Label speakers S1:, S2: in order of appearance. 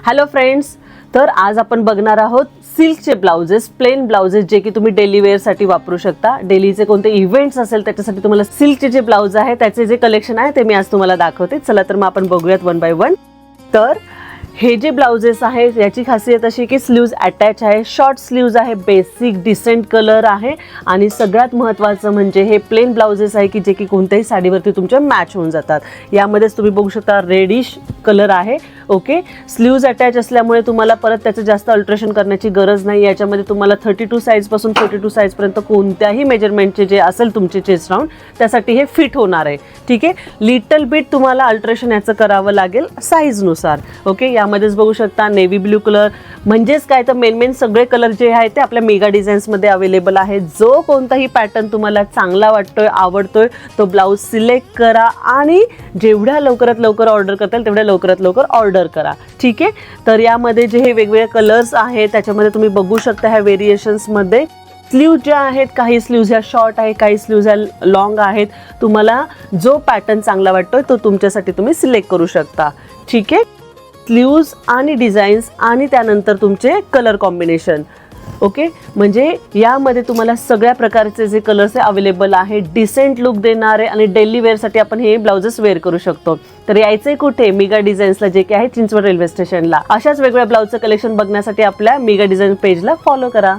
S1: Hello friends, तर आज आपण बघणार आहोत सिल्कचे ब्लाउजेस, प्लेन ब्लाउजेस जे की तुम्ही डेली वेअर साठी वापरू शकता. डेलीचे कोणते इव्हेंट्स असेल त्याच्यासाठी तुम्हाला सिल्कचे जे ब्लाउज आहे त्याचे जे कलेक्शन आहे ते मी आज तुम्हाला दाखवते. चला तर मग आपण बघूयात वन बाय वन. तर हे जे ब्लाउजेस आहे याची खासियत अशी की स्लीव्ज अटॅच आहे, शॉर्ट स्लीव्ज आहे, बेसिक डिसेंट कलर आहे आणि सगळ्यात महत्त्वाचं म्हणजे हे प्लेन ब्लाउजेस आहे की जे की कोणत्याही साडीवरती तुमच्या मॅच होऊन जातात. यामध्येच तुम्ही बघू शकता रेडिश कलर आहे. ओके, स्लीव्ज अटॅच असल्यामुळे तुम्हाला परत त्याचं जास्त अल्ट्रेशन करण्याची गरज नाही. याच्यामध्ये तुम्हाला 32 साईजपासून 42 साईजपर्यंत कोणत्याही मेजरमेंटचे जे असेल तुमचे चेस्ट राऊंड त्यासाठी हे फिट होणार आहे. ठीक आहे, लिटल बिट तुम्हाला अल्ट्रेशन याचं करावं लागेल साईजनुसार. ओके, यामध्येच बघू शकता नेव्ही ब्ल्यू कलर, म्हणजेच काय तर मेन सगळे कलर जे आहेत ते आपल्या मेगा डिझाईन्समध्ये अवेलेबल आहेत. जो कोणताही पॅटर्न तुम्हाला चांगला वाटतोय, आवडतोय तो ब्लाऊज सिलेक्ट करा आणि जेवढ्या लवकरात लवकर ऑर्डर करता येईल तेवढ्या लवकरात लवकर ऑर्डर करा. ठीक आहे, तर यामध्ये जे हे वेगवेगळे कलर्स आहेत त्याच्यामध्ये तुम्ही बघू शकता ह्या व्हेरिएशन्समध्ये स्लीव ज्या आहेत, काही स्लीव्ज ह्या शॉर्ट आहे, काही स्लीव्ज ह्या लॉंग आहेत. तुम्हाला जो पॅटर्न चांगला वाटतोय तो तुमच्यासाठी तुम्ही सिलेक्ट करू शकता. ठीक आहे, स्लीव्ज आणि डिझाईन्स आणि त्यानंतर तुमचे कलर कॉम्बिनेशन. ओके, म्हणजे यामध्ये तुम्हाला सगळ्या प्रकारचे जे कलर्स आहे अवेलेबल आहे, डिसेंट लुक देणारे आणि डेली वेअरसाठी आपण हे ब्लाउजेस वेअर करू शकतो. तर यायचंय कुठे? मेगा डिझाईन्सला, जे की आहे चिंचवड रेल्वे स्टेशनला. अशाच वेगवेगळ्या ब्लाउजचं कलेक्शन बघण्यासाठी आपल्या मेगा डिझाईन पेजला फॉलो करा.